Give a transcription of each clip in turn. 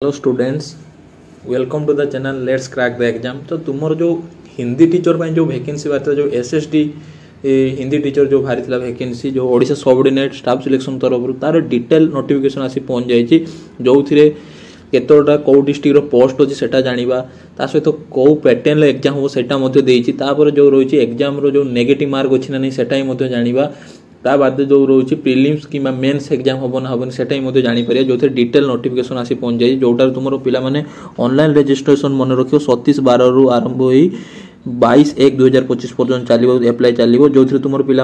Hello students, welcome to the channel let's crack the exam. तो तुमर जो Hindi teacher पर जो वैकेंसी बाहर जो एसएसटी हिंदी टीचर जो बाहरी वैकेंसी जो ओडिशा सबऑर्डिनेट स्टाफ सिलेक्शन तरफ तार डिटेल नोटिफिकेशन आसी पहुंच जाइए जो थे केतोटा कौ डिस्ट्रिक्टर पोस्ट अच्छी से जाना ता सहित कौ पैटर्न एग्जाम हम से जो रही एग्जाम जो नेगेटिव मार्क अच्छी ना नहीं से जाना ता बाद जो रोचे प्रिलिम्स कि मेन्स एग्जाम हम ना हम से जापर जो डिटेल नोटिफिकेशन आसी पहुंच जाए जोटार तुम पे ऑनलाइन रजिस्ट्रेशन मन रख 27/12 रु आरंभ हो 22/1/2025 पर्यटन चलो एप्लाई चलो जो तुम पे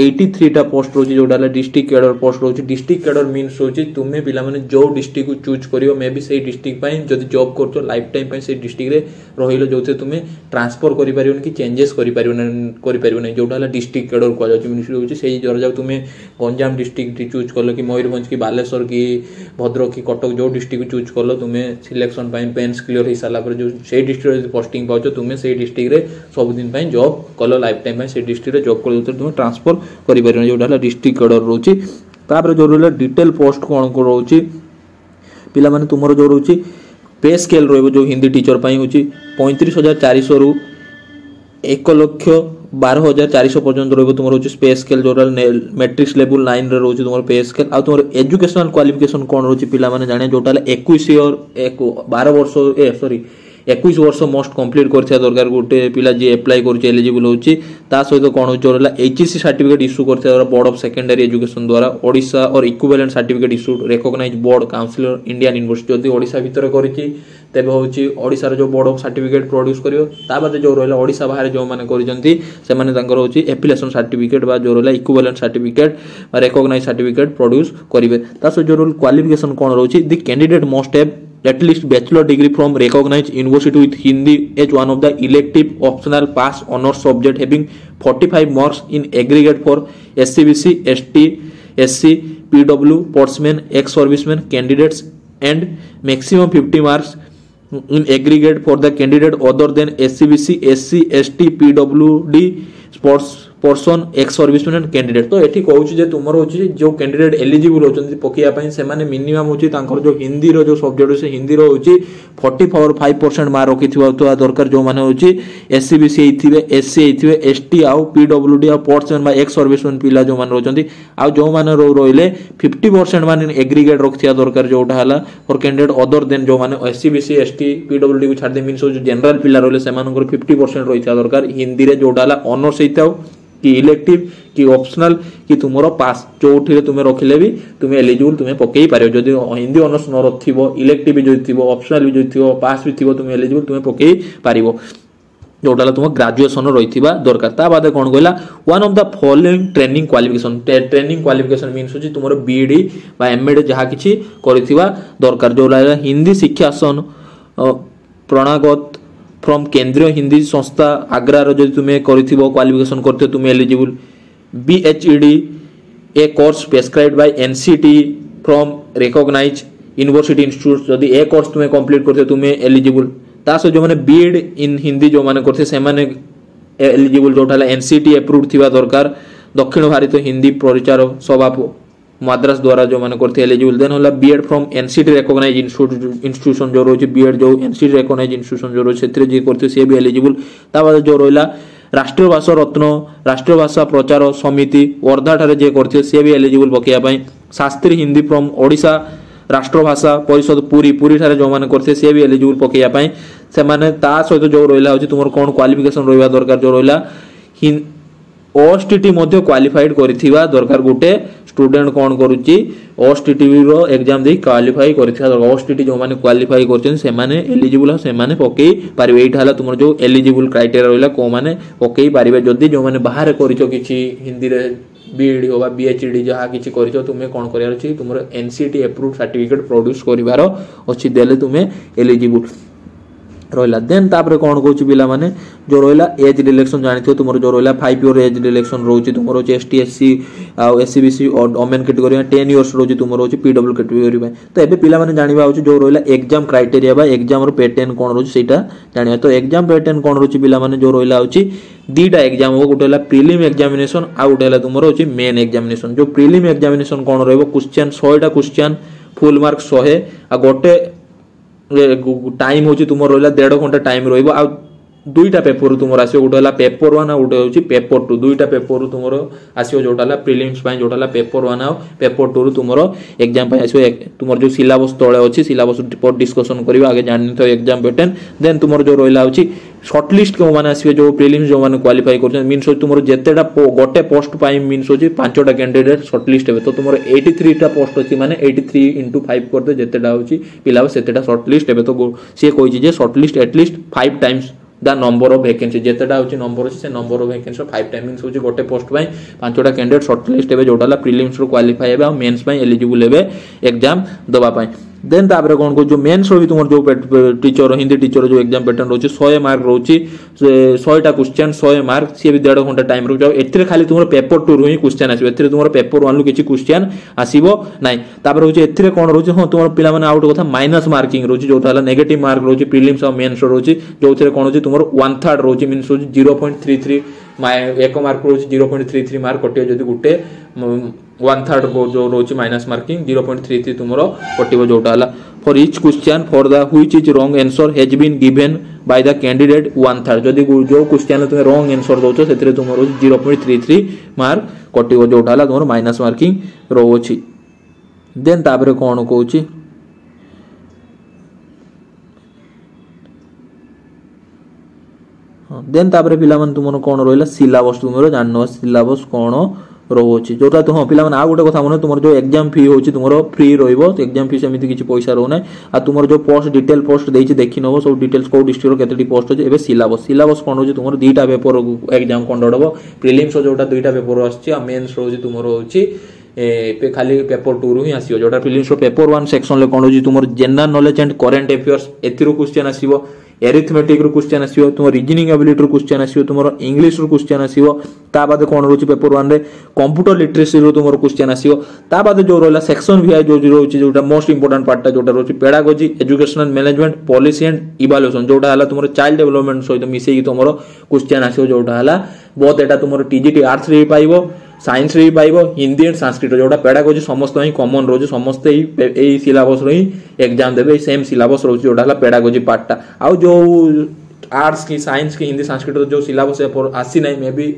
83टा पोस्ट रोचे जोटा डिस्ट्रिक्ट कैडर पोस्ट रोचे। डिस्ट्रिक्ट कैडर मीन्स रोचे तुम्हें पे जो डिस्ट्रिक्ट को चूज कर मे भी से डिस्ट्रिक्ट जब जॉब कर लाइफ टाइम से डिस्ट्रिक्ट रही जो तुम्हें ट्रांसफर कर कि चेंजेस कर जोटा डिस्ट्रिक्ट कैडर कहुच्छे से जरा तुम्हें गंजाम डिस्ट्रिक्ट चूज कल कि मयूरभंज की बालेश्वर की भद्रक की कटक जो डिस्ट्रिक्ट चूज कल तुम्हें सिलेक्शन पेन्स क्लीयर हो सारापर जो से डिस्ट्रिक्ट पोस्टिंग पाच तुम्हें से डिस्ट्रिक्ट सबुदिन जॉब कल लाइफ टाइम से डिस्ट्रिक्ट जॉब कर तुम ट्रांसफर कर जोटा डिस्ट्रिक्ट कैडर रोचे। जो रहा डिटेल पोस्ट कौन कौन रोचे पे तुम जो रोचे पे स्केल रो हिंदी टीचर हूँ 35,400 रु 1,12,400 पर्यटन रही तुम रोचे पे स्केल जो मैट्रिक्स लेवल 9 रोचे तुम पे स्केल आ तुम एजुकेशनल क्वालिफिकेशन कौन रोचे पे जाने जोटा 12 वर्ष 21 वर्ष मस्ट कंप्लीट कर दरकार गोटे पिला जी एप्लाई कर एलिजिबल होची ता सहित कौन हो एचईसी सर्टिफिकेट इश्यू कर बोर्ड ऑफ सेकेंडरी एजुकेशन द्वारा ओडिशा और equivalent certificate issue recognise board council Indian university जदि ओडिशा भितर करिछि तेबे होची ओडिशा जो बोर्ड ऑफ सर्टिफिकेट प्रोड्यूस करियो ता बाद जो रहला ओडिशा बाहर जो माने करिसंती से माने तांकर होची एफिलिएशन सर्टिफिकेट बा जो रहला इक्विवेलेंट सर्टिफिकेट बा रिकॉग्नाइज सर्टिफिकेट प्रोड्यूस करिवे ता सो जो क्वालिफिकेशन कौन रोची the candidate must have at least bachelor degree from recognized university with Hindi as one of the elective optional pass honors subject having 45 marks in aggregate for SCBC, ST, SC, PW, sportsmen, ex-servicemen candidates and maximum 50 marks in aggregate for the candidate other than SCBC, SC, ST, PWD, sports person ex serviceman and candidate. तो ये कहूँ तुम हूँ जो candidate eligible होती पकड़ाई से minimum हूँ जो हिंदी जो सब्जेक्ट से हिंदी हूँ 45% मार्क रखी दरकार जो मैंने हूँ एससीबीसी एससी एसटी आउ पीडब्ल्यूडी आ स्पोर्ट्समैन एक्स सर्विसमैन पिला जो मैंने रोचे आउ जो मैंने रही 50% मान एग्रीगेट रखा दरकार जोटा है फॉर कैंडिडेट अदर देन जो मैंने एससीबीसी एसटी पीडब्ल्यूडी को छाड़ मीन जो जनरल पिला रही से 50% रही दरकार हिंदी में जोटा ऑनर्स होता कि इलेक्टिव कि ऑप्शनल कि तुम पास जो तुम्हें रखिले भी तुम्हें एलिजिबल तुम्हें पकई पार जदि हिंदी ऑनर्स न रखिबो इलेक्टिव भी जो ऑप्शनल भी जो पास भी थी तुम्हें एलिजिबल तुम्हें पकई पार जोटा तुम ग्रेजुएशन रही दरकार ता बाद कौन कहला one of the following training qualification means होची तुम बीईडी बा एमएड जहाँ किछि करथिबा दरकार जो हिंदी शिक्षासन प्रणागत फ्रॉम केंद्रीय हिंदी संस्था आग्रा जो तुम्हें क्वालिफिकेशन करते तुम्हें एलिजिबल बीएचईडी ए course prescribed by NCT from recognise university institute जदि ए कोर्स तुम्हें कंप्लीट करते तुम्हें एलिजिबल ता सो जो माने बीएड इन हिंदी जो माने करते से माने एलिजिबल जोटा एनसीटी अप्रूव्ड थिबा दरकार दक्षिण भारत हिंदी प्रचार सभा मद्रास द्वारा जो मैंने करते एलिजिबल देन होला BEd from NCT recognise institution जो रोचे बीएड जो एनसीटी रिकॉग्नाइज इंस्टीट्यूशन जो रोचे से जी करते सी भी एलिजिबल ता बाद जो रहा राष्ट्रीय भाषा रत्न राष्ट्रीय भाषा प्रचार समिति वर्धा ठारे जे करते सी भी एलिजिबल पकड़ा शास्त्री हिंदी फ्रॉम ओडिशा राष्ट्रभाषा परिषद पुरी ठारे जो मैंने करते सी भी एलिजिबल पकड़ा से माने ता सहित जो रहा तुम कौन क्वालिफिकेशन रहा दरकार जो रहा ओएसटीटी मध्य क्वालिफाइड करिथिबा दरकार गोटे स्टूडेंट कौन करूची ओएसटीटी रो एग्जाम दे क्वालिफाई करिथिबा दरकार ओएसटीटी जो माने क्वालिफाई करछन से माने एलिजिबल से माने पकई पारिबे एटा हला तुमर जो एलिजिबल क्राइटेरिया रहला को माने पकई पारिबे जदी जो माने बाहर करिछो किछि हिंदी रे बीएडी होबा बीएचडी जहा किछि करिछो तुमे कोन करियार अछि तुमर एनसीटी अप्रूव्ड सर्टिफिकेट प्रोड्यूस करिवार अछि देले तुमे एलिजिबल रहा देन तापर कौन कौच पिला माने जो रहा एज रिलेक्शन जानी तुम जो रहा 5 ईयर एज रिलेक्शन रोचे तुम रोचे एसटी एससी एससीबीसी और ओमेन कैटेगरी 10 इयर्स रोचे तुम रोचे पीडब्ल्यू कैटेगरी तो एबे पिला माने जानिबा होची जो रहा एग्जाम क्राइटेरिया बा एग्जाम रो पैटर्न कौन रोचे सेटा जानिबा तो एग्जाम पैटर्न कौन रोचे पिला माने जो रहा होची दीटा एग्जाम हो गोटे प्रिलिम एग्जामिनेशन आ गोटे तुम होची मेन एग्जामिनेशन जो प्रिलिम एग्जामिनेशन कौन रहबो क्वेश्चन 100 टा क्वेश्चन फुल मार्क 100 आ गोटे टाइम होची तुमर रहला 1.5 घंटा टाइम रहइबो आ दुईटा पेपर तुमर आसियो गोटे हला पेपर 1 आ गोटे होची पेपर 2 दुईटा पेपर तुमर आसियो जोटा हला प्रीलिम्स पय जोटा हला पेपर 1 आ पेपर 2 रु तुमर एग्जाम पय आसियो तुमर जो सिलेबस तळे अछि सिलेबस पर डिस्कशन करियो आगे जानि तो एग्जाम पैटर्न देन तुमर जो रहला होची शॉर्टलिस्ट को माने आसियो जो प्रीलिम्स जो माने क्वालिफाई करछन मींस तुमर जेतेटा गोटे पोस्ट पय मींस होची 5टा कैंडिडेट शॉर्टलिस्ट हेबे तो तुमर 83 टा पोस्ट अछि माने 83 * 5 करते जेतेटा होची पिला सेतेटा शॉर्टलिस्ट हेबे तो से कहै छी जे shortlist at least 5 times the number of vacancy जेतेटा होची नंबर अछि से number of vacancy 5 time means होची गोटे पोस्ट पय 5टा कैंडिडेट शॉर्टलिस्ट हेबे जोटाला प्रीलिम्स रो क्वालिफाई हेबे आ मेंस पय एलिजिबल हेबे एग्जाम दबा पय देन तापर कोन को जो मेंस रो भी तुमर जो टीचर हिंदी टीचर जो एग्जाम पैटर्न रोची 100 मार्क रोची 100 टा क्वेश्चन 100 मार्क सी भी 1.5 घंटा टाइम रो जाओ एथिरे खाली तुमर पेपर 2 रो ही क्वेश्चन आसीबो एथिरे तुमर पेपर 1 लो किछि क्वेश्चन आसीबो नाही तापर होची एथिरे कोन रोची हो तुमर पिला माने आउट कथा माइनस मार्किंग रोची जोटा हला नेगेटिव मार्क रोची प्रीलिम्स और मेंस रोची जोथिरे कोन होची तुमर 1/3 रोची मींस होची 0.33 एक मार्क रोची 0.33 मार्क कटियो जदी गुटे 1/3 को जो रोची माइनस मार्किंग 0.33 तुमरो कटिबो जोटा हला for each question for the which is wrong answer has been given by the candidate 1/3 जदी जो क्वेश्चन तुमे रॉन्ग आंसर दोचो सेतरे तुमरो 0.33 मार्क कटिबो जोटा हला तुमरो माइनस मार्किंग रोची देन ताबरे कोन कहूची देन तापर पिला मन तुमनो कोन रोइला सिलेबस तुमरो जाननो सिलेबस कोन रोची जोटा तो पिला मन आ गोटे कथा मन तुमरो जो एग्जाम फी होची तुमरो फ्री रोइबो तो एग्जाम फी समिति किछि पैसा रो नै आ तुमरो जो पोस्ट डिटेल पोस्ट देछि देखि नबो सब डिटेल्स को डिस्ट्रिक्ट रो केतेटी पोस्ट होची एबे सिलेबस कोन होची तुमरो दुईटा पेपर एग्जाम कंडक्ट होबो प्रीलिम्स जोटा दुईटा पेपर आछि आ मेंस रोजी तुमरो होची पे खाली पेपर 2 रु ही आसीयो जोटा प्रीलिम्स रो पेपर 1 सेक्शन ले कोन होची तुमरो general knowledge and current affairs एथिरो क्वेश्चन आसीबो एरिथमेटिक रो क्वेश्चन आसीबो तुम रीजनिंग एबिलिटी रो क्वेश्चन आसीबो तुमरो इंग्लिश रो क्वेश्चन आसीबो ता बाद कोन रोची पेपर 1 रे कंप्यूटर लिटरेसी रो तुमरो क्वेश्चन आसीबो ता बाद जो रोला सेक्शन वी जो रोची जोटा मोस्ट इंपोर्टेंट पार्ट ता जोटा रोची pedagogy educational management policy and evaluation जोटा हला तुमरो चाइल्ड डेवलपमेंट सहित मिसे की तुमरो क्वेश्चन आसीबो जोटा हला बहुत एटा तुमरो टीजीटी आर्ट्स रे पाइबो साइंस रे पाइबो हिंदी एंड संस्कृत जोटा पेडागोजी समस्त ही कॉमन रोज समस्त एई सिलेबस रो ही एग्जाम देबे सेम सिलेबस रोज जोटा हला पेडागोजी पार्ट ता आ जो आर्ट्स की साइंस की हिंदी संस्कृत जो सिलेबस है आसी नै मे बी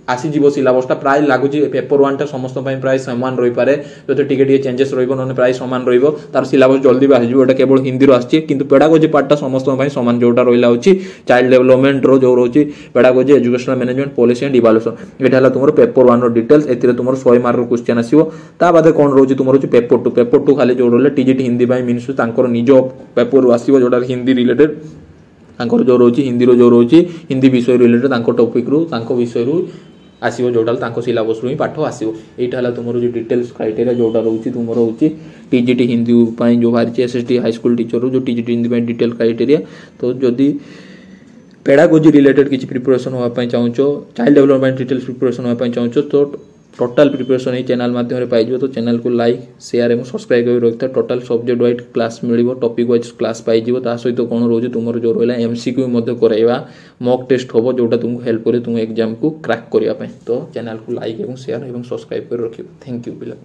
आसी जीवो सिलेबस ता प्राय लागु जी पेपर 1 ता समस्त पय प्राय समान रहि पारे जते टिके टिके चेंजेस रहिबो नने प्राय समान रहिबो तार सिलेबस जल्दी बा हिजबो एटा केवल हिंदी रो आछि किंतु पेडागोजी पार्ट ता समस्त पय समान जोटा रहिला होछि चाइल्ड डेवलपमेंट रो जो रोछि pedagogy educational management policy and evaluation एटा हला तुमरो पेपर 1 रो डिटेल्स एतिरे तुमरो 100 मार्क रो क्वेश्चन आसीबो ता बादे कोन रोछि तुमरो छि पेपर 2 खाली जो रोले टीजीटी हिंदी बाय मींस तांकर निजो पेपर आसीबो जोटा हिंदी रिलेटेड तांकर जो रोछि हिंदी रो जो रोछि हिंदी विषय रिलेटेड तांको टॉपिक रो तांको विषय रो आसीबो जोटाल तांको सिलेबस रो ही पाठ आसीबो एटा हला तुमरो जो डिटेल्स क्राइटेरिया जोटा रहउची तुमरो होची टीजीटी हिंदी पय जो बाहर एसएसटी हाई स्कूल टीचर रो जो टीजीटी हिंदी पय डिटेल क्राइटेरिया तो जदी पेडागोजी रिलेटेड किछि प्रिपरेशन होआ पय चाहूचो चाइल्ड डेवलपमेंट डिटेल्स प्रिपरेशन होआ पय चाहूचो तो टोटल प्रिपरेशन ही चैनल माध्यम रे पाइजो तो चैनल को लाइक शेयर एवं सब्सक्राइब कर रखता टोटल सब्जेक्ट वाइज क्लास मिलिबो टॉपिक वाइज क्लास पाइजिबो ता सहित कोन रोज तुमरो जो रहला एमसीक्यू मध्ये कराइबा मॉक टेस्ट होबो जोटा तुमको हेल्प करे तुम एग्जाम को क्रैक करिया पय तो चैनल को लाइक एवं शेयर एवं सब्सक्राइब कर रखियो थैंक यू पिला।